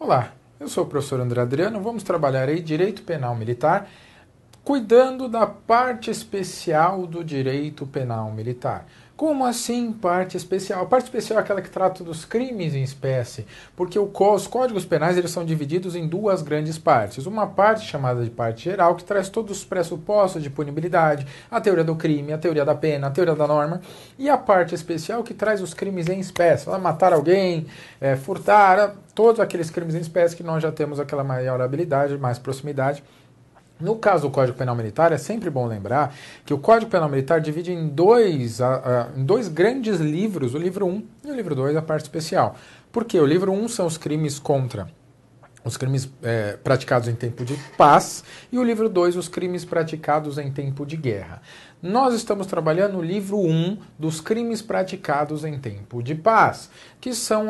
Olá, eu sou o professor André Adriano, vamos trabalhar aí Direito Penal Militar, cuidando da parte especial do Direito Penal Militar. Como assim parte especial? A parte especial é aquela que trata dos crimes em espécie, porque os códigos penais eles são divididos em duas grandes partes. Uma parte chamada de parte geral, que traz todos os pressupostos de punibilidade, a teoria do crime, a teoria da pena, a teoria da norma, e a parte especial que traz os crimes em espécie, matar alguém, furtar, todos aqueles crimes em espécie que nós já temos aquela maior habilidade, mais proximidade. No caso do Código Penal Militar, é sempre bom lembrar que o Código Penal Militar divide em dois grandes livros, o livro 1 e o livro 2, a parte especial. Por quê? O livro 1 são os crimes praticados em tempo de paz, e o livro 2, os crimes praticados em tempo de guerra. Nós estamos trabalhando o livro 1 dos crimes praticados em tempo de paz, que são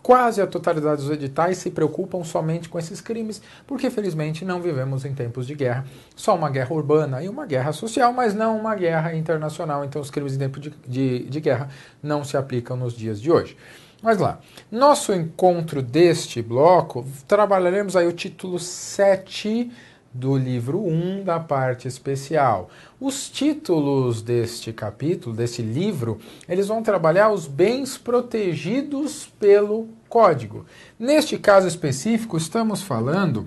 quase a totalidade dos editais se preocupam somente com esses crimes, porque felizmente não vivemos em tempos de guerra, só uma guerra urbana e uma guerra social, mas não uma guerra internacional, então os crimes em tempo de guerra não se aplicam nos dias de hoje. Mas lá, nosso encontro deste bloco, trabalharemos aí o título 7 do livro 1 da parte especial. Os títulos deste capítulo, desse livro, eles vão trabalhar os bens protegidos pelo Código. Neste caso específico, estamos falando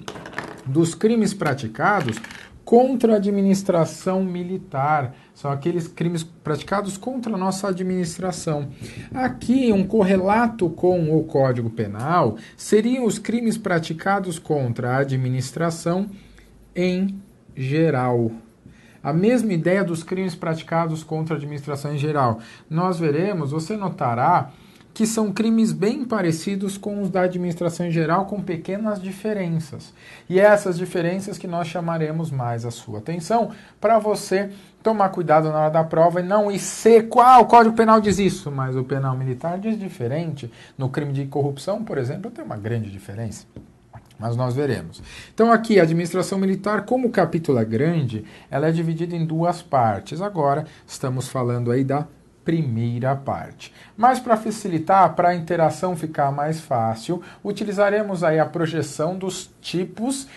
dos crimes praticados contra a administração militar. São aqueles crimes praticados contra a nossa administração. Aqui, um correlato com o Código Penal seriam os crimes praticados contra a administração em geral. A mesma ideia dos crimes praticados contra a administração em geral. Nós veremos, você notará que são crimes bem parecidos com os da administração em geral, com pequenas diferenças. E é essas diferenças que nós chamaremos mais a sua atenção, para você tomar cuidado na hora da prova e não ir seco. O Código Penal diz isso, mas o Penal Militar diz diferente. No crime de corrupção, por exemplo, tem uma grande diferença. Mas nós veremos. Então aqui, a administração militar, como o capítulo é grande, ela é dividida em duas partes. Agora, estamos falando aí da primeira parte. Mas para facilitar, para a interação ficar mais fácil, utilizaremos aí a projeção dos tipos,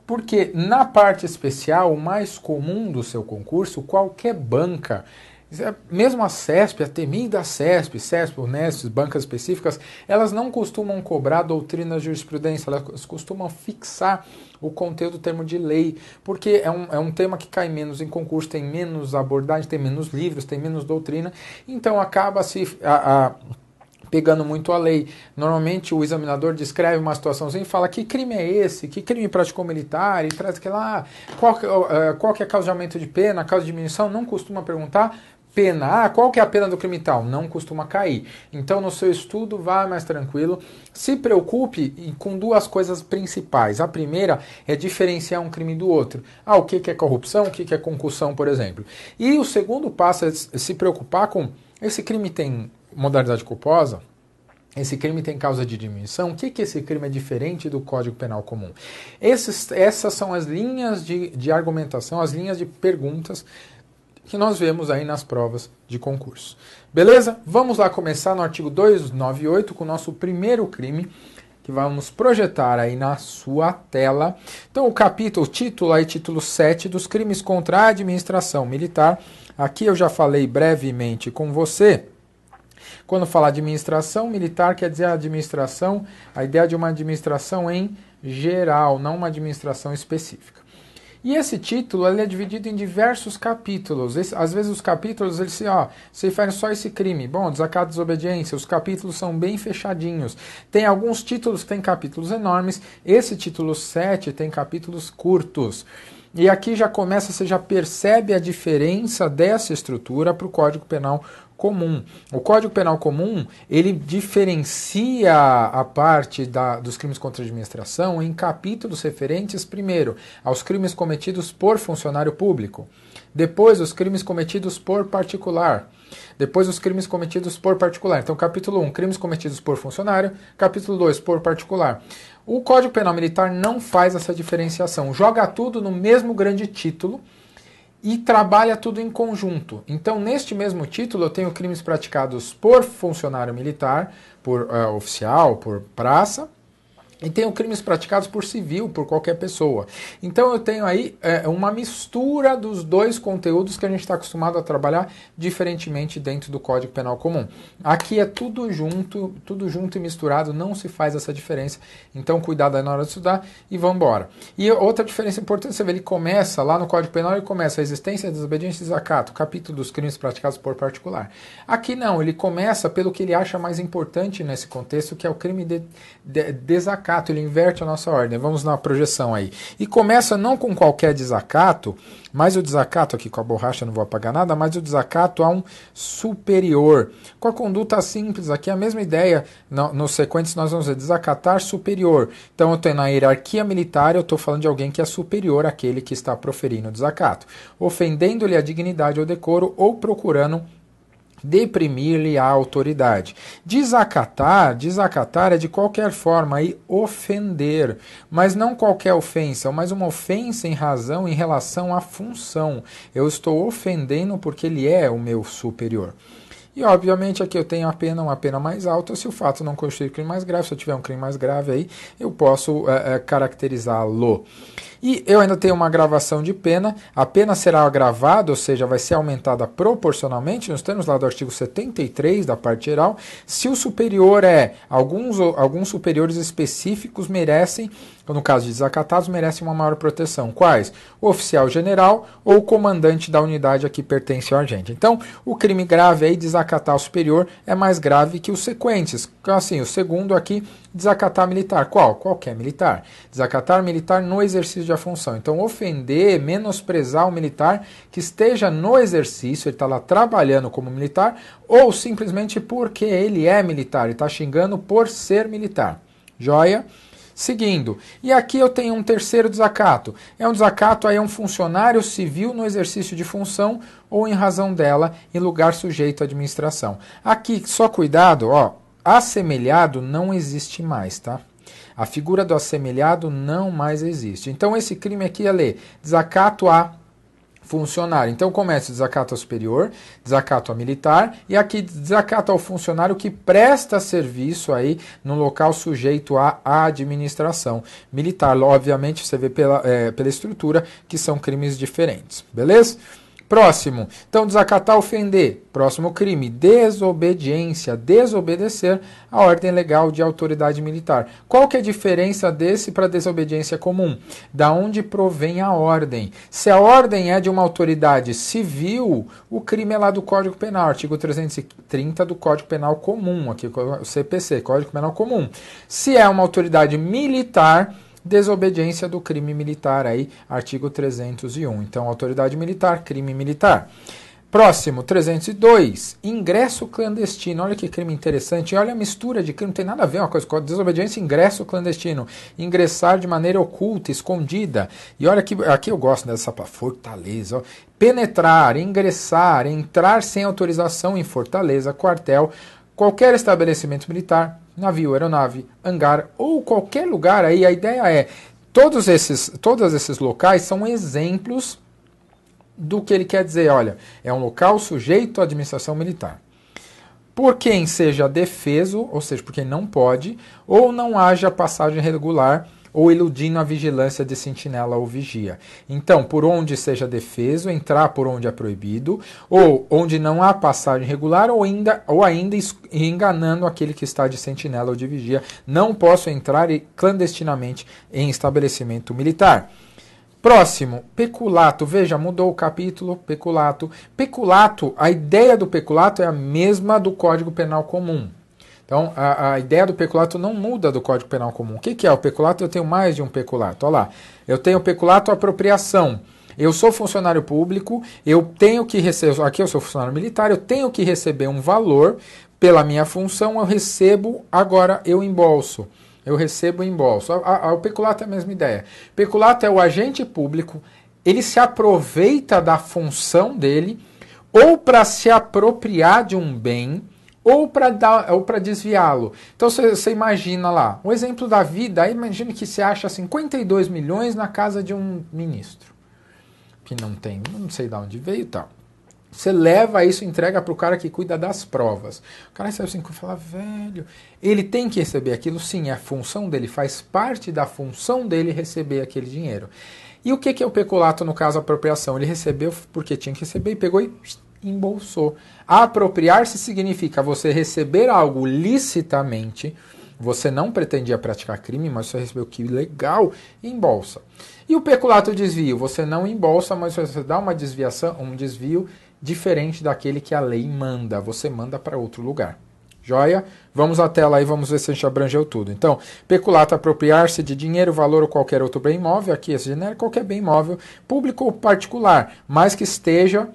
porque na parte especial, o mais comum do seu concurso, qualquer banca, mesmo a CESP, a temida CESP, Unesp, bancas específicas, elas não costumam cobrar doutrina de jurisprudência, elas costumam fixar o conteúdo do termo de lei, porque é um tema que cai menos em concurso, tem menos abordagem, tem menos livros, tem menos doutrina, então acaba se pegando muito a lei. Normalmente o examinador descreve uma situaçãozinha e fala: que crime é esse? Que crime praticou militar? E traz aquela, qual que é a causa de aumento de pena, a causa de diminuição? Não costuma perguntar. Pena, qual que é a pena do crime tal? Não costuma cair. Então, no seu estudo, vá mais tranquilo. Se preocupe com duas coisas principais. A primeira é diferenciar um crime do outro. O que é corrupção, o que é concussão, por exemplo. E o segundo passo é se preocupar com: esse crime tem modalidade culposa? Esse crime tem causa de diminuição? O que esse crime é diferente do Código Penal comum? Essas são as linhas de argumentação, as linhas de perguntas que nós vemos aí nas provas de concurso. Beleza? Vamos lá começar no artigo 298 com o nosso primeiro crime, que vamos projetar aí na sua tela. Então, o título aí, título 7 dos crimes contra a administração militar. Aqui eu já falei brevemente com você. Quando falar administração militar, quer dizer a ideia de uma administração em geral, não uma administração específica. E esse título ele é dividido em diversos capítulos. Às vezes os capítulos eles se fazem só esse crime. Bom, desacato, desobediência, os capítulos são bem fechadinhos. Tem alguns títulos que têm capítulos enormes. Esse título 7 tem capítulos curtos. E aqui você já percebe a diferença dessa estrutura para o Código Penal comum. O Código Penal comum, ele diferencia a parte dos crimes contra a administração em capítulos referentes, primeiro, aos crimes cometidos por funcionário público, depois os crimes cometidos por particular, depois os crimes cometidos por particular. Então, capítulo 1, crimes cometidos por funcionário, capítulo 2, por particular. O Código Penal Militar não faz essa diferenciação, joga tudo no mesmo grande título e trabalha tudo em conjunto. Então, neste mesmo título, eu tenho crimes praticados por funcionário militar, por oficial, por praça, E tenho crimes praticados por civil, por qualquer pessoa. Então eu tenho aí uma mistura dos dois conteúdos que a gente está acostumado a trabalhar diferentemente dentro do Código Penal comum. Aqui é tudo junto e misturado, não se faz essa diferença. Então cuidado aí na hora de estudar e vamos embora. E outra diferença importante, você vê, ele começa lá no Código Penal, ele começa a existência, desobediência e desacato, capítulo dos crimes praticados por particular. Aqui não, ele começa pelo que ele acha mais importante nesse contexto, que é o crime de desacato. Ele inverte a nossa ordem. Vamos na projeção aí. E começa não com qualquer desacato, mas o desacato aqui com a borracha, não vou apagar nada, mas o desacato a um superior. Com a conduta simples aqui, a mesma ideia, nos sequentes nós vamos ver desacatar superior. Então eu tenho na hierarquia militar, eu estou falando de alguém que é superior àquele que está proferindo o desacato, ofendendo-lhe a dignidade ou decoro ou procurando deprimir-lhe a autoridade. Desacatar é de qualquer forma aí ofender, mas não qualquer ofensa, mas uma ofensa em relação à função. Eu estou ofendendo porque ele é o meu superior. E, obviamente, aqui eu tenho uma pena mais alta se o fato não constituir crime mais grave. Se eu tiver um crime mais grave aí, eu posso caracterizá-lo. E eu ainda tenho uma agravação de pena. A pena será agravada, ou seja, vai ser aumentada proporcionalmente, nos termos lá do artigo 73 da parte geral, se o superior alguns superiores específicos merecem, no caso de desacatados, merecem uma maior proteção. Quais? O oficial general ou o comandante da unidade a que pertence o agente. Então, o crime grave aí, desacatar o superior, é mais grave que os sequentes. Assim, o segundo aqui, desacatar militar. Qual? Qualquer militar. Desacatar militar no exercício da função. Então, ofender, menosprezar o militar que esteja no exercício, ele está lá trabalhando como militar, ou simplesmente porque ele é militar e está xingando por ser militar. Joia? Seguindo, e aqui eu tenho um terceiro desacato. É um desacato a um funcionário civil no exercício de função ou em razão dela em lugar sujeito à administração. Aqui, só cuidado, assemelhado não existe mais, tá? A figura do assemelhado não mais existe. Então esse crime aqui é ler desacato a funcionário. Então começa o desacato ao superior, desacato a militar e aqui desacato ao funcionário que presta serviço aí no local sujeito à administração militar. Obviamente você vê pela estrutura que são crimes diferentes. Beleza? Próximo, então desacatar, ofender. Próximo crime, desobediência, desobedecer a ordem legal de autoridade militar. Qual que é a diferença desse para desobediência comum? Da onde provém a ordem? Se a ordem é de uma autoridade civil, o crime é lá do Código Penal, artigo 330 do Código Penal Comum, aqui o CPC, Código Penal Comum. Se é uma autoridade militar, desobediência do crime militar, aí, artigo 301. Então, autoridade militar, crime militar. Próximo, 302, ingresso clandestino. Olha que crime interessante. Olha a mistura de crime, não tem nada a ver uma coisa com desobediência, ingresso clandestino. Ingressar de maneira oculta, escondida. E olha que aqui eu gosto dessa fortaleza. Penetrar, ingressar, entrar sem autorização em fortaleza, quartel, qualquer estabelecimento militar, navio, aeronave, hangar ou qualquer lugar aí. A ideia é, todos esses locais são exemplos do que ele quer dizer. Olha, é um local sujeito à administração militar. Por quem seja defeso, ou seja, por quem não pode, ou não haja passagem regular, ou iludindo a vigilância de sentinela ou vigia. Então, por onde seja defeso, entrar por onde é proibido, ou onde não há passagem regular, ou ainda enganando aquele que está de sentinela ou de vigia. Não posso entrar clandestinamente em estabelecimento militar. Próximo, peculato. Veja, mudou o capítulo, peculato. Peculato, a ideia do peculato é a mesma do Código Penal Comum. Então, a ideia do peculato não muda do Código Penal Comum. O que é o peculato? Eu tenho mais de um peculato. Olha lá, eu tenho peculato apropriação. Eu sou funcionário público, eu tenho que receber, aqui eu sou funcionário militar, eu tenho que receber um valor pela minha função, eu recebo, agora eu embolso. Eu recebo em embolso. O peculato é a mesma ideia. Peculato é o agente público, ele se aproveita da função dele ou para se apropriar de um bem ou para desviá-lo. Então você imagina lá, um exemplo da vida, aí imagine que você acha 52 milhões na casa de um ministro, que não sei de onde veio e tal. Você leva isso e entrega para o cara que cuida das provas. O cara recebe 5 e fala, velho, ele tem que receber aquilo? Sim, é a função dele, faz parte da função dele receber aquele dinheiro. E o que é o peculato no caso apropriação? Ele recebeu porque tinha que receber e pegou e embolsou. Apropriar-se significa você receber algo licitamente, você não pretendia praticar crime, mas você recebeu que legal e embolsa. E o peculato desvio? Você não embolsa, mas você dá uma desviação, um desvio diferente daquele que a lei manda. Você manda para outro lugar. Joia? Vamos à tela aí, vamos ver se a gente abrangeu tudo. Então, peculato, apropriar-se de dinheiro, valor ou qualquer outro bem imóvel. Aqui, esse genérico, qualquer bem imóvel, público ou particular, mas que esteja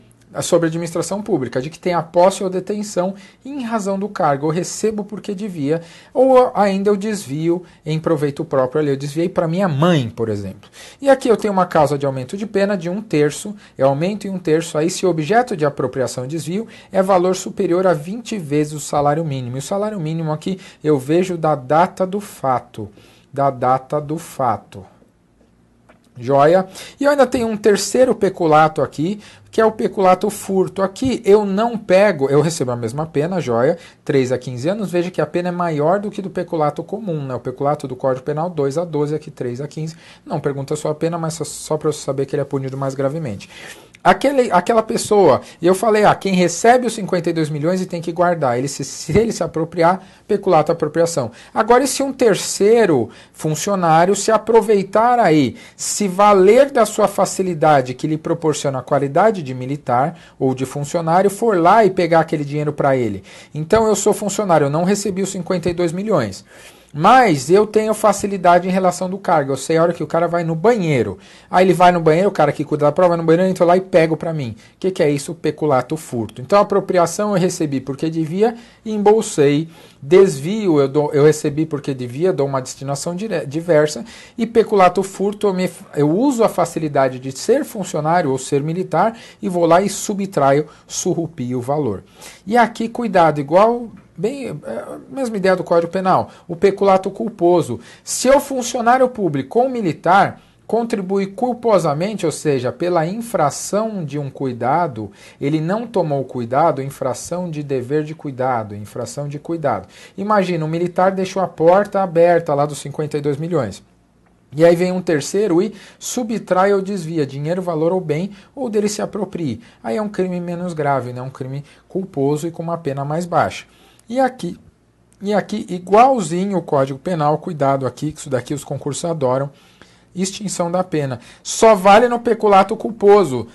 sobre administração pública, de que tem a posse ou detenção em razão do cargo, eu recebo porque devia, ou ainda eu desvio em proveito próprio, ali eu desviei para minha mãe, por exemplo. E aqui eu tenho uma causa de aumento de pena de 1/3, eu aumento em 1/3, aí se o objeto de apropriação e desvio é valor superior a 20 vezes o salário mínimo. E o salário mínimo aqui eu vejo da data do fato, Joia? E eu ainda tenho um terceiro peculato aqui, que é o peculato furto. Aqui eu não pego, eu recebo a mesma pena, joia, 3 a 15 anos, veja que a pena é maior do que do peculato comum, né? O peculato do Código Penal 2 a 12, aqui 3 a 15. Não pergunta só a pena, mas só para você saber que ele é punido mais gravemente. Aquela pessoa, e eu falei, quem recebe os 52 milhões e tem que guardar, se ele se apropriar, peculato apropriação. Agora, e se um terceiro funcionário se aproveitar aí, se valer da sua facilidade que lhe proporciona a qualidade de militar ou de funcionário, for lá e pegar aquele dinheiro para ele. Então, eu sou funcionário, eu não recebi os 52 milhões. Mas eu tenho facilidade em relação do cargo. Eu sei a hora que o cara vai no banheiro. Aí ele vai no banheiro, o cara que cuida da prova vai no banheiro, eu entro lá e pego para mim. O que é isso? Peculato furto. Então a apropriação eu recebi porque devia e embolsei. Desvio eu recebi porque devia, dou uma destinação diversa. E peculato furto eu uso a facilidade de ser funcionário ou ser militar e vou lá e subtraio, surrupio o valor. E aqui, cuidado, igual... Bem, a mesma ideia do Código Penal, o peculato culposo. Se o funcionário público ou militar contribui culposamente, ou seja, pela infração de um cuidado, ele não tomou cuidado, infração de dever de cuidado, infração de cuidado. Imagina, o militar deixou a porta aberta lá dos 52 milhões. E aí vem um terceiro e subtrai ou desvia dinheiro, valor ou bem, ou dele se aproprie. Aí é um crime menos grave, né? Um crime culposo e com uma pena mais baixa. E aqui, igualzinho o Código Penal, cuidado aqui, que isso daqui os concursos adoram, extinção da pena. Só vale no peculato culposo.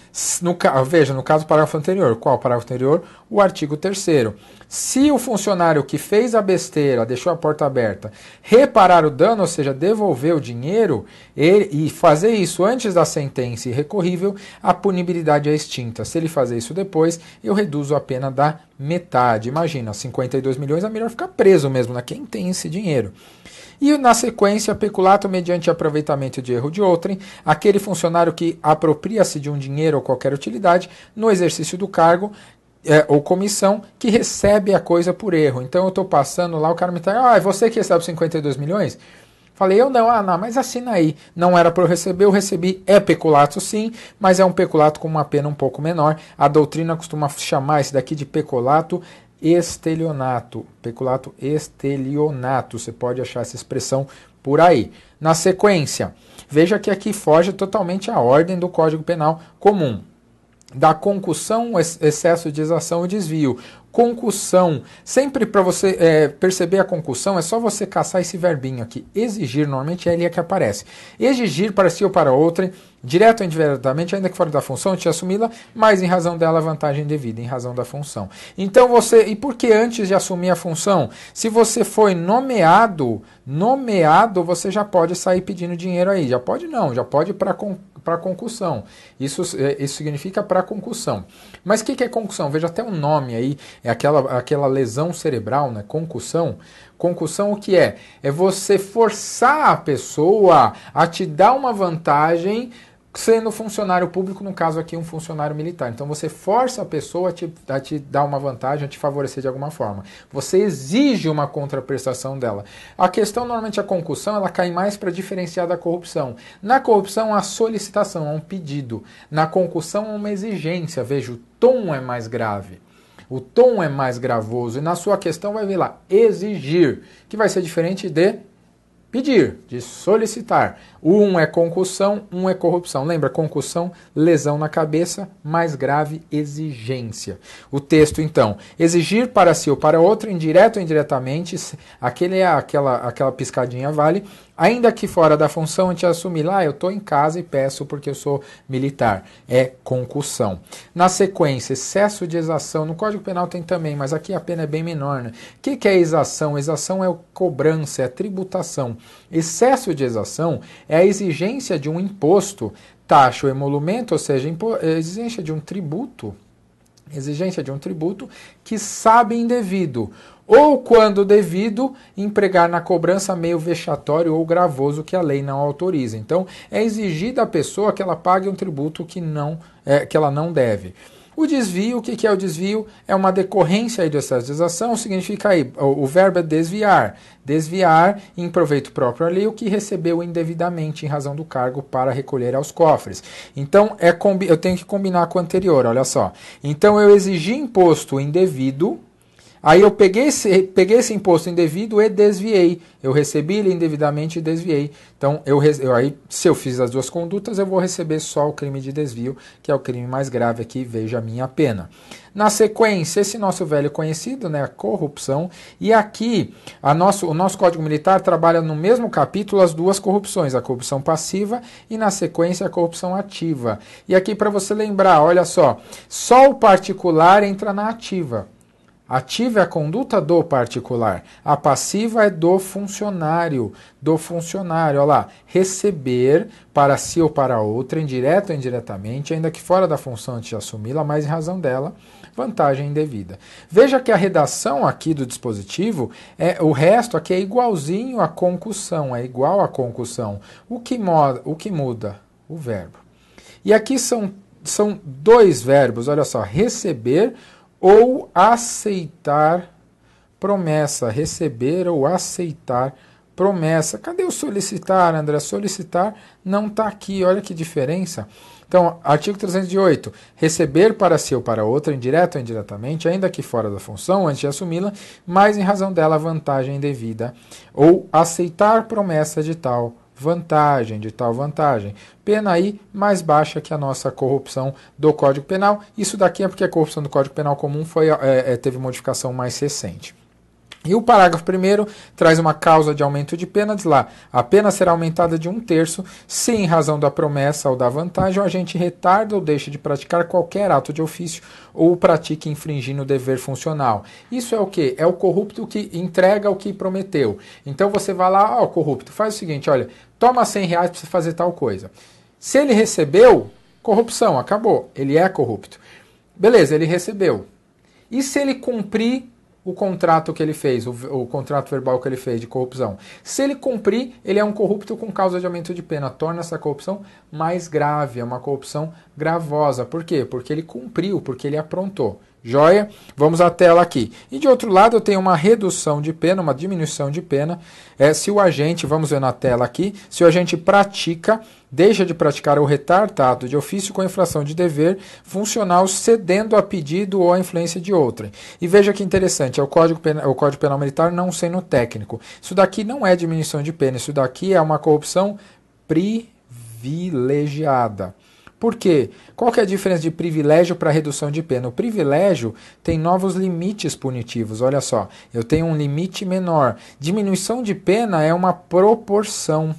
Veja, no caso do parágrafo anterior. Qual parágrafo anterior? O artigo 3º. Se o funcionário que fez a besteira, deixou a porta aberta, reparar o dano, ou seja, devolver o dinheiro, e fazer isso antes da sentença irrecorrível, a punibilidade é extinta. Se ele fazer isso depois, eu reduzo a pena da metade. Imagina, 52 milhões, é melhor ficar preso mesmo, né? Quem tem esse dinheiro? E na sequência, peculato mediante aproveitamento de erro de outrem, aquele funcionário que apropria-se de um dinheiro ou qualquer utilidade no exercício do cargo ou comissão que recebe a coisa por erro. Então eu estou passando lá, o cara me está, é você que recebe 52 milhões? Falei, eu não, não, mas assina aí. Não era para eu receber, eu recebi. É peculato sim, mas é um peculato com uma pena um pouco menor. A doutrina costuma chamar esse daqui de peculato estelionato. Peculato estelionato. Você pode achar essa expressão por aí. Na sequência, veja que aqui foge totalmente a ordem do Código Penal comum. Da concussão, excesso de exação e desvio. Concussão. Sempre para você perceber a concussão, é só você caçar esse verbinho aqui. Exigir, normalmente é ele que aparece. Exigir para si ou para outrem, direto ou indiretamente, ainda que fora da função, te assumi-la, mas em razão dela, vantagem devida, em razão da função. Então você, e por que antes de assumir a função? Se você foi nomeado, você já pode sair pedindo dinheiro aí. Já pode não, já pode para concussão. Isso significa para concussão. Mas o que é concussão? Veja até o nome aí, é aquela lesão cerebral, né? Concussão. Concussão o que é? É você forçar a pessoa a te dar uma vantagem sendo funcionário público, no caso aqui um funcionário militar. Então você força a pessoa a te dar uma vantagem, a te favorecer de alguma forma. Você exige uma contraprestação dela. A questão, normalmente a concussão, ela cai mais para diferenciar da corrupção. Na corrupção, a solicitação, é um pedido. Na concussão, é uma exigência. Veja, o tom é mais grave. O tom é mais gravoso. E na sua questão vai vir lá, exigir, que vai ser diferente de pedir, de solicitar. Um é concussão, um é corrupção. Lembra, concussão, lesão na cabeça, mais grave, exigência. O texto, então, exigir para si ou para outro, indireto ou indiretamente, aquela piscadinha vale, ainda que fora da função, a gente assumir lá, eu estou em casa e peço porque eu sou militar. É concussão. Na sequência, excesso de exação. No Código Penal tem também, mas aqui a pena é bem menor, né? O que é exação? Exação é cobrança, é tributação. Excesso de exação é a exigência de um imposto, taxa ou emolumento, ou seja, exigência de um tributo que sabe indevido, ou quando devido, empregar na cobrança meio vexatório ou gravoso que a lei não autoriza. Então, é exigir da pessoa que ela pague um tributo que ela não deve. O desvio, o que é o desvio? É uma decorrência aí do excesso de exação, significa aí, o verbo é desviar. Desviar em proveito próprio ali o que recebeu indevidamente em razão do cargo para recolher aos cofres. Então, eu tenho que combinar com o anterior, olha só. Então, eu exigi imposto indevido, aí eu peguei esse imposto indevido e desviei. Eu recebi ele indevidamente e desviei. Então, aí, se eu fiz as duas condutas, eu vou receber só o crime de desvio, que é o crime mais grave aqui, veja a minha pena. Na sequência, esse nosso velho conhecido, né, a corrupção. E aqui, o nosso Código Militar trabalha no mesmo capítulo as duas corrupções, a corrupção passiva e, na sequência, a corrupção ativa. E aqui, para você lembrar, olha só o particular entra na ativa. Ativa é a conduta do particular. A passiva é do funcionário. Olha lá. Receber para si ou para outra, indireto ou indiretamente, ainda que fora da função de assumi-la, mas em razão dela, vantagem indevida. Veja que a redação aqui do dispositivo, o resto aqui é igualzinho à concussão, é igual à concussão. O que muda? O verbo. E aqui são dois verbos, olha só, receber ou aceitar promessa. Receber ou aceitar promessa. Cadê o solicitar, André? Solicitar não está aqui, olha que diferença. Então, artigo 308. Receber para si ou para outra, indireto ou indiretamente, ainda que fora da função, antes de assumi-la, mas em razão dela vantagem indevida. Ou aceitar promessa de tal vantagem. Pena aí mais baixa que a nossa corrupção do Código Penal. Isso daqui é porque a corrupção do Código Penal comum teve modificação mais recente. E o parágrafo 1º traz uma causa de aumento de pena, diz lá, a pena será aumentada de 1/3 se em razão da promessa ou da vantagem o agente retarda ou deixa de praticar qualquer ato de ofício ou o pratique infringindo o dever funcional. Isso é o quê? É o corrupto que entrega o que prometeu. Então você vai lá, o corrupto, faz o seguinte, olha, toma R$100 para você fazer tal coisa. Se ele recebeu, corrupção, acabou, ele é corrupto. Beleza, ele recebeu. E se ele cumprir o contrato que ele fez, o contrato verbal que ele fez de corrupção? Se ele cumprir, ele é um corrupto com causa de aumento de pena. Torna essa corrupção mais grave, é uma corrupção gravosa. Por quê? Porque ele cumpriu, porque ele aprontou. Joia? Vamos à tela aqui. E de outro lado eu tenho uma redução de pena, uma diminuição de pena. Se o agente, vamos ver na tela aqui, se o agente deixa de praticar o retardado de ofício com infração de dever funcional cedendo a pedido ou a influência de outrem. E veja que interessante, o Código Penal Militar não sendo técnico. Isso daqui não é diminuição de pena, isso daqui é uma corrupção privilegiada. Por quê? Qual que é a diferença de privilégio para redução de pena? O privilégio tem novos limites punitivos. Olha só, eu tenho um limite menor. Diminuição de pena é uma proporção.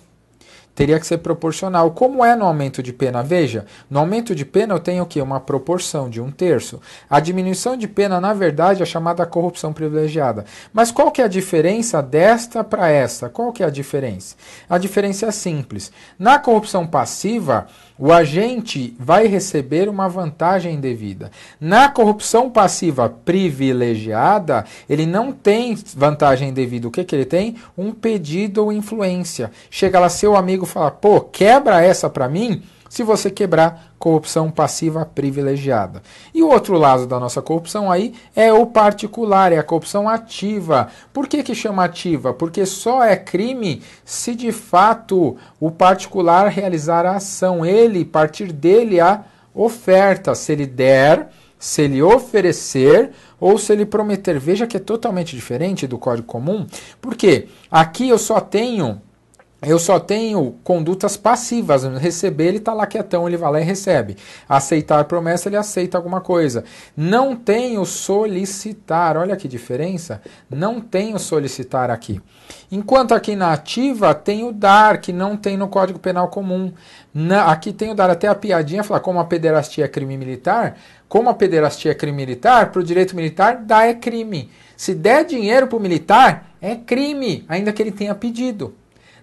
Teria que ser proporcional. Como é no aumento de pena? Veja, no aumento de pena eu tenho o quê? Uma proporção de 1/3. A diminuição de pena, na verdade, é chamada corrupção privilegiada. Mas qual que é a diferença desta para esta? Qual que é a diferença? A diferença é simples. Na corrupção passiva, o agente vai receber uma vantagem indevida. Na corrupção passiva privilegiada, ele não tem vantagem indevida. O que ele tem? Um pedido ou influência. Chega lá seu amigo e fala, pô, quebra essa pra mim, Se você quebrar, corrupção passiva privilegiada. E o outro lado da nossa corrupção aí é o particular, é a corrupção ativa. Por que chama ativa? Porque só é crime se de fato o particular realizar a ação, ele, partir dele a oferta, se ele der, se ele oferecer ou se ele prometer. Veja que é totalmente diferente do Código Comum, porque aqui eu só tenho condutas passivas. Receber, ele está lá quietão, ele vai lá e recebe. Aceitar promessa, ele aceita alguma coisa. Não tenho solicitar. Olha que diferença. Não tenho solicitar aqui. Enquanto aqui na ativa tem o dar, que não tem no Código Penal Comum. Aqui tem o dar. Até a piadinha fala, como a pederastia é crime militar, para o direito militar, dar é crime. Se der dinheiro para o militar, é crime, ainda que ele tenha pedido.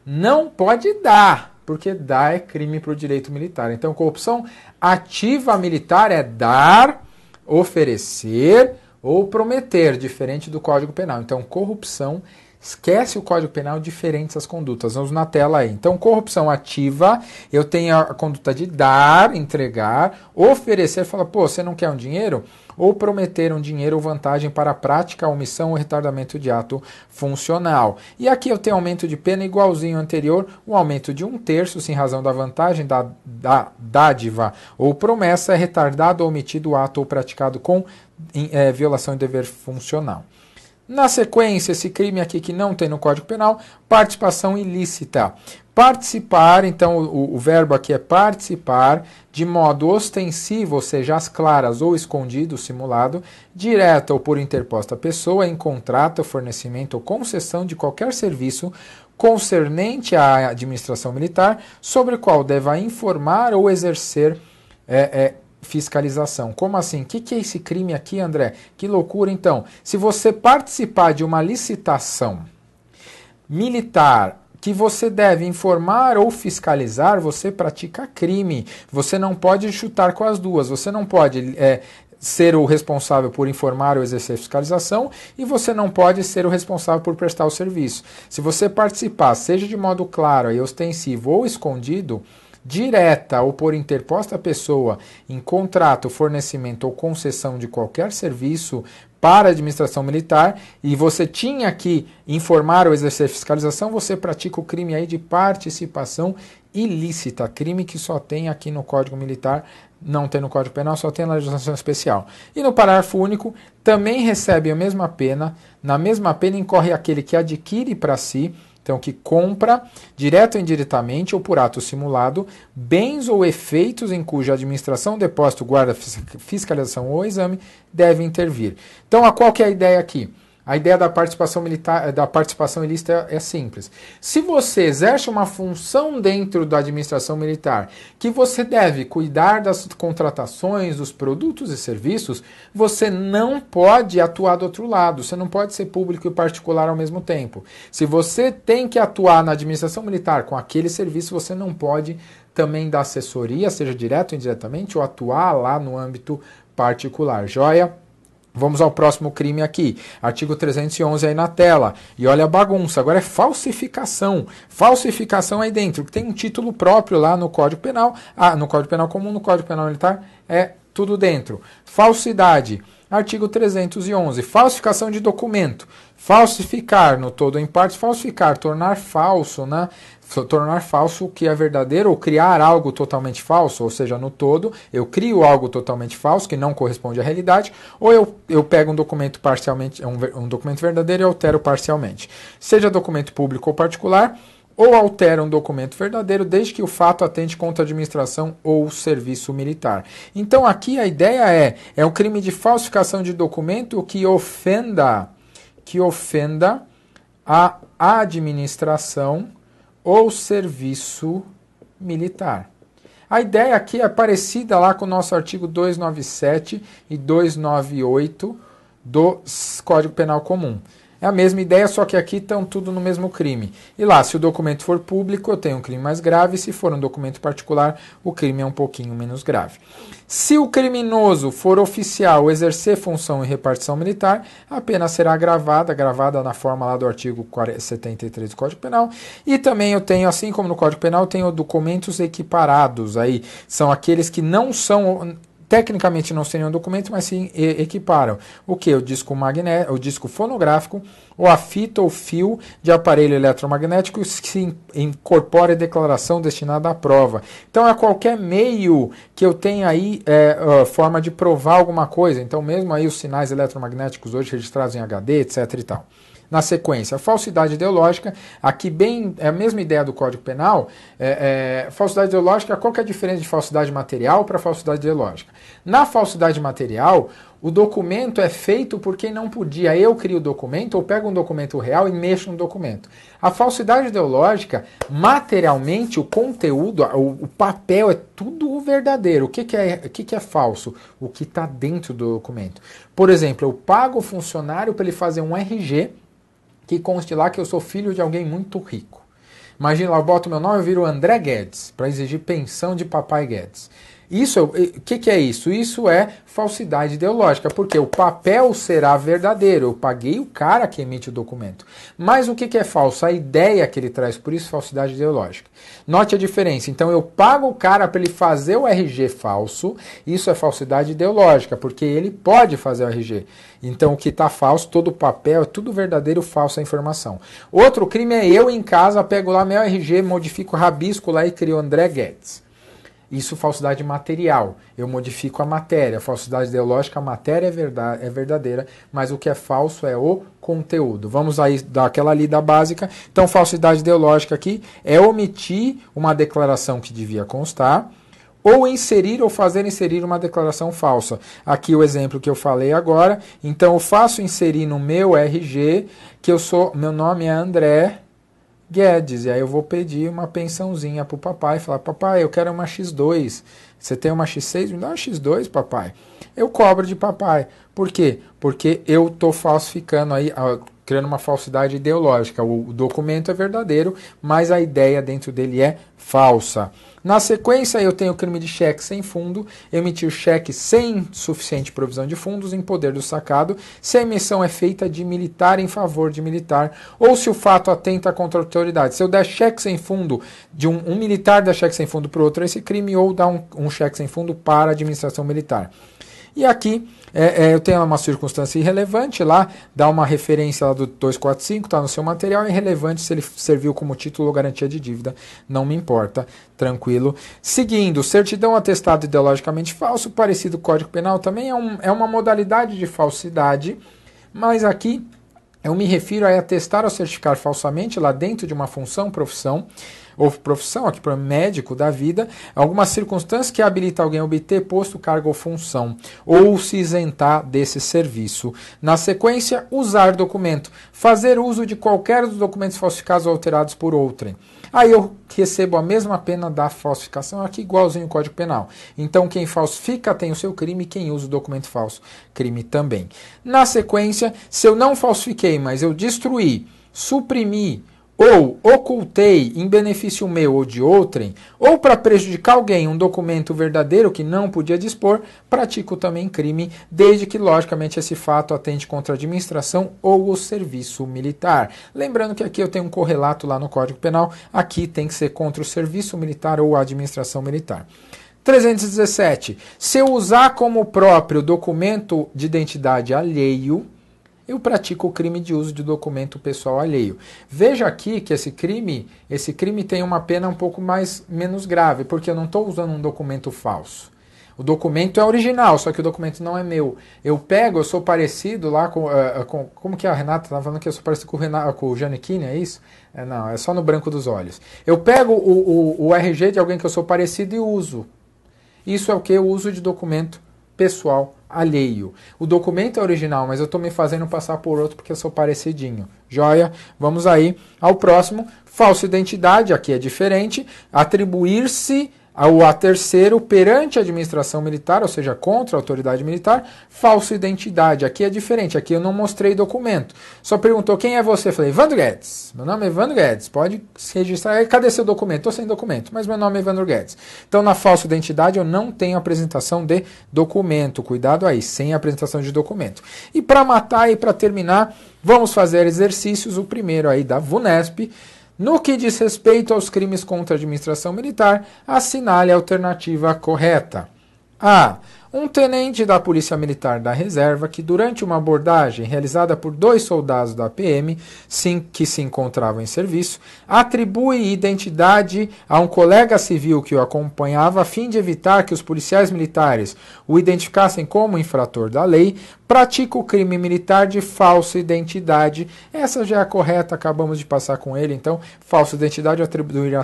Não pode dar, porque dar é crime para o direito militar. Então, corrupção ativa militar é dar, oferecer ou prometer, diferente do Código Penal. Então, corrupção, esquece o Código Penal, diferentes as condutas. Vamos na tela aí. Então, corrupção ativa, eu tenho a conduta de dar, entregar, oferecer, fala, pô, você não quer um dinheiro? Ou prometer um dinheiro ou vantagem para a prática, omissão ou retardamento de ato funcional. E aqui eu tenho aumento de pena igualzinho ao anterior, um aumento de 1/3, sem razão da vantagem, da dádiva ou promessa, é retardado ou omitido o ato ou praticado com violação de dever funcional. Na sequência, esse crime aqui que não tem no Código Penal, participação ilícita. Participar, então o verbo aqui é participar, de modo ostensivo, ou seja, às claras ou escondido, simulado, direta ou por interposta pessoa, em contrato, fornecimento ou concessão de qualquer serviço concernente à administração militar, sobre o qual deva informar ou exercer fiscalização. Como assim? O que é esse crime aqui, André? Que loucura, então. Se você participar de uma licitação militar que você deve informar ou fiscalizar, você pratica crime. Você não pode chutar com as duas. Você não pode ser o responsável por informar ou exercer fiscalização e você não pode ser o responsável por prestar o serviço. Se você participar, seja de modo claro e ostensivo ou escondido, direta ou por interposta pessoa em contrato, fornecimento ou concessão de qualquer serviço para a administração militar e você tinha que informar ou exercer fiscalização, você pratica o crime aí de participação ilícita, crime que só tem aqui no Código Militar, não tem no Código Penal, só tem na legislação especial. E no parágrafo único, também recebe a mesma pena, na mesma pena incorre aquele que adquire para si, então que compra, direto ou indiretamente ou por ato simulado, bens ou efeitos em cuja administração, depósito, guarda, fiscalização ou exame deve intervir. Então, qual que é a ideia aqui? A ideia da participação militar, da participação ilícita é simples. Se você exerce uma função dentro da administração militar, que você deve cuidar das contratações, dos produtos e serviços, você não pode atuar do outro lado. Você não pode ser público e particular ao mesmo tempo. Se você tem que atuar na administração militar com aquele serviço, você não pode também dar assessoria, seja direto ou indiretamente, ou atuar lá no âmbito particular. Joia? Vamos ao próximo crime aqui, artigo 311 aí na tela, e olha a bagunça, agora é falsificação, falsificação aí dentro, que tem um título próprio lá no Código Penal, no Código Penal Comum, no Código Penal Militar, é tudo dentro. Falsidade, artigo 311, falsificação de documento, falsificar no todo ou em parte, falsificar, tornar falso, né? Tornar falso o que é verdadeiro ou criar algo totalmente falso, ou seja, no todo, eu crio algo totalmente falso que não corresponde à realidade, ou eu pego um documento parcialmente, um documento verdadeiro e altero parcialmente. Seja documento público ou particular, ou altera um documento verdadeiro, desde que o fato atente contra a administração ou serviço militar. Então aqui a ideia é um crime de falsificação de documento que ofenda a administração ou serviço militar. A ideia aqui é parecida lá com o nosso artigo 297 e 298 do Código Penal Comum. É a mesma ideia, só que aqui estão tudo no mesmo crime. E lá, se o documento for público, eu tenho um crime mais grave, se for um documento particular, o crime é um pouquinho menos grave. Se o criminoso for oficial, exercer função em repartição militar, a pena será gravada na forma lá do artigo 73 do Código Penal. E também eu tenho, assim como no Código Penal, eu tenho documentos equiparados. Aí são aqueles que não são... Tecnicamente não seriam documentos, mas sim equiparam. O que? O disco magnético, o disco fonográfico, ou a fita ou fio de aparelho eletromagnético que se incorpora em declaração destinada à prova. Então é qualquer meio que eu tenha aí forma de provar alguma coisa. Então mesmo aí os sinais eletromagnéticos hoje registrados em HD, etc. e tal. Na sequência, falsidade ideológica, aqui bem é a mesma ideia do Código Penal. Falsidade ideológica, qual que é a diferença de falsidade material para falsidade ideológica? Na falsidade material, o documento é feito por quem não podia. Eu crio o documento, ou pego um documento real e mexo no documento. A falsidade ideológica, materialmente, o conteúdo, o papel é tudo verdadeiro. O que é falso? O que está dentro do documento. Por exemplo, eu pago o funcionário para ele fazer um RG que conste lá que eu sou filho de alguém muito rico. Imagina lá, eu boto meu nome e viro André Guedes, para exigir pensão de papai Guedes. O que é isso? Isso é falsidade ideológica, porque o papel será verdadeiro, eu paguei o cara que emite o documento. Mas o que é falso? A ideia que ele traz, por isso falsidade ideológica. Note a diferença, então eu pago o cara para ele fazer o RG falso, isso é falsidade ideológica, porque ele pode fazer o RG. Então o que está falso, todo o papel, é tudo verdadeiro, falsa informação. Outro crime é eu em casa, pego lá meu RG, modifico o rabisco lá e crio André Guedes. Isso falsidade material, eu modifico a matéria. Falsidade ideológica, a matéria é verdadeira, mas o que é falso é o conteúdo. Vamos aí dar aquela lida básica. Então, falsidade ideológica aqui é omitir uma declaração que devia constar, ou inserir ou fazer inserir uma declaração falsa. Aqui o exemplo que eu falei agora. Então, eu faço inserir no meu RG que meu nome é André Guedes, e aí eu vou pedir uma pensãozinha pro papai, falar, papai, eu quero uma X2, você tem uma X6? Me dá uma X2, papai. Eu cobro de papai. Por quê? Porque eu tô falsificando aí, criando uma falsidade ideológica. O documento é verdadeiro, mas a ideia dentro dele é falsa. Na sequência, eu tenho o crime de cheque sem fundo, emitir cheque sem suficiente provisão de fundos em poder do sacado, se a emissão é feita de militar em favor de militar, ou se o fato atenta contra a autoridade. Se eu der cheque sem fundo, de um militar dar cheque sem fundo para o outro, esse crime, ou dar um cheque sem fundo para a administração militar. E aqui eu tenho uma circunstância irrelevante lá, dá uma referência lá do 245, está no seu material, é irrelevante se ele serviu como título ou garantia de dívida, não me importa, tranquilo. Seguindo, certidão atestado ideologicamente falso, parecido com o Código Penal, também é uma modalidade de falsidade, mas aqui eu me refiro a atestar ou certificar falsamente lá dentro de uma função, profissão, ou profissão, aqui para médico da vida, alguma circunstância que habilita alguém a obter posto, cargo ou função, ou se isentar desse serviço. Na sequência, usar documento, fazer uso de qualquer dos documentos falsificados ou alterados por outrem. Aí eu recebo a mesma pena da falsificação, aqui igualzinho o Código Penal. Então quem falsifica tem o seu crime, quem usa o documento falso, crime também. Na sequência, se eu não falsifiquei, mas eu destruí, suprimi, ou ocultei em benefício meu ou de outrem, ou para prejudicar alguém um documento verdadeiro que não podia dispor, pratico também crime, desde que, logicamente, esse fato atente contra a administração ou o serviço militar. Lembrando que aqui eu tenho um correlato lá no Código Penal, aqui tem que ser contra o serviço militar ou a administração militar. 317. Se eu usar como próprio documento de identidade alheio, eu pratico o crime de uso de documento pessoal alheio. Veja aqui que esse crime tem uma pena um pouco menos grave, porque eu não estou usando um documento falso. O documento é original, só que o documento não é meu. Eu sou parecido lá com... como que a Renata estava falando que eu sou parecido com o Giannichini, é isso? Não, é só no branco dos olhos. Eu pego o RG de alguém que eu sou parecido e uso. Isso é o que? O uso de documento pessoal alheio. O documento é original, mas eu estou me fazendo passar por outro porque eu sou parecidinho. Joia? Vamos aí ao próximo. Falsa identidade, aqui é diferente. Atribuir-se O A3º, perante a administração militar, ou seja, contra a autoridade militar, falsa identidade. Aqui é diferente, aqui eu não mostrei documento. Só perguntou quem é você. Eu falei, Evandro Guedes. Meu nome é Evandro Guedes, pode se registrar. Cadê seu documento? Estou sem documento, mas meu nome é Evandro Guedes. Então, na falsa identidade, eu não tenho apresentação de documento. Cuidado aí, sem apresentação de documento. E para matar e para terminar, vamos fazer exercícios. O primeiro aí da VUNESP. No que diz respeito aos crimes contra a administração militar, assinale a alternativa correta. A. Um tenente da Polícia Militar da Reserva que, durante uma abordagem realizada por 2 soldados da PM que se encontravam em serviço, atribui identidade a um colega civil que o acompanhava a fim de evitar que os policiais militares o identificassem como infrator da lei, pratica o crime militar de falsa identidade. Essa já é a correta, acabamos de passar com ele, então, falsa identidade, atribuir a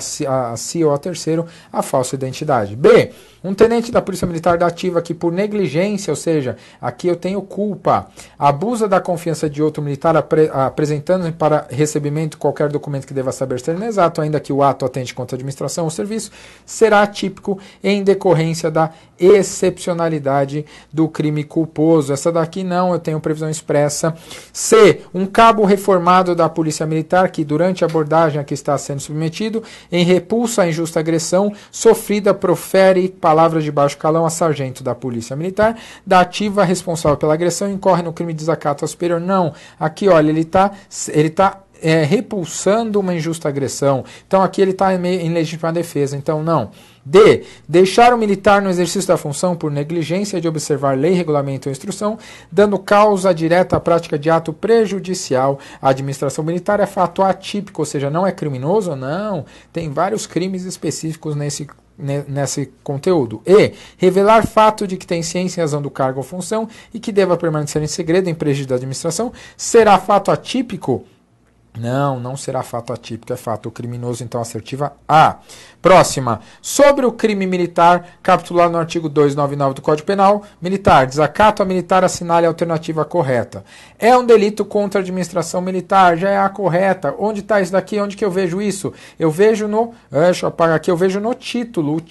si ou a terceiro a falsa identidade. B. Um tenente da Polícia Militar da Ativa que, por negligência, ou seja, aqui eu tenho culpa, abusa da confiança de outro militar apresentando para recebimento qualquer documento que deva saber ser inexato, ainda que o ato atente contra a administração ou serviço, será típico em decorrência da excepcionalidade do crime culposo. Essa daqui não, eu tenho previsão expressa. C. Um cabo reformado da Polícia Militar que, durante a abordagem a que está sendo submetido, em repulsa à injusta agressão sofrida, profere palavras de baixo calão a sargento da Polícia Militar da Ativa responsável pela agressão e incorre no crime de desacato ao superior. Não, aqui olha, ele tá repulsando uma injusta agressão. Então aqui ele está em legítima defesa, então não. D. Deixar o militar no exercício da função por negligência de observar lei, regulamento ou instrução, dando causa direta à prática de ato prejudicial à administração militar, é fato atípico, ou seja, não é criminoso, não. Tem vários crimes específicos nesse conteúdo. E. Revelar fato de que tem ciência em razão do cargo ou função e que deva permanecer em segredo em prejuízo da administração, será fato atípico? Não, não será fato atípico, é fato criminoso, então assertiva A. Próxima. Sobre o crime militar, capitulado no artigo 299 do Código Penal, militar, desacato a militar, assinale a alternativa correta. É um delito contra a administração militar, já é a correta. Onde está isso daqui? Onde que eu vejo isso? Eu vejo no... deixa eu apagar aqui, eu vejo no título. O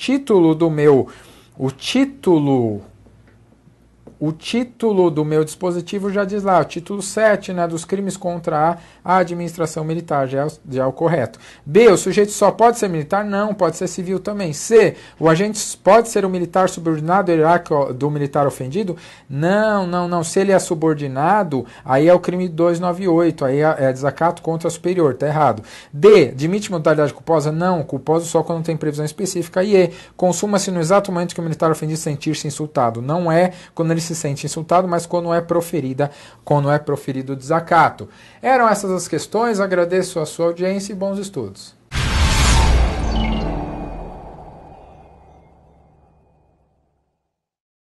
título do meu dispositivo já diz lá, o título 7, né, dos crimes contra a administração militar, já é o correto. B, o sujeito só pode ser militar? Não, pode ser civil também. C, o agente pode ser um militar subordinado hierárquico do militar ofendido? Não. Se ele é subordinado, aí é o crime 298, aí é desacato contra superior, tá errado. D, admite modalidade culposa? Não, culposo só quando tem previsão específica. E E, consuma-se no exato momento que o militar ofendido sentir-se insultado. Não é quando ele se sente insultado, mas quando é proferido o desacato. Eram essas as questões, agradeço a sua audiência e bons estudos.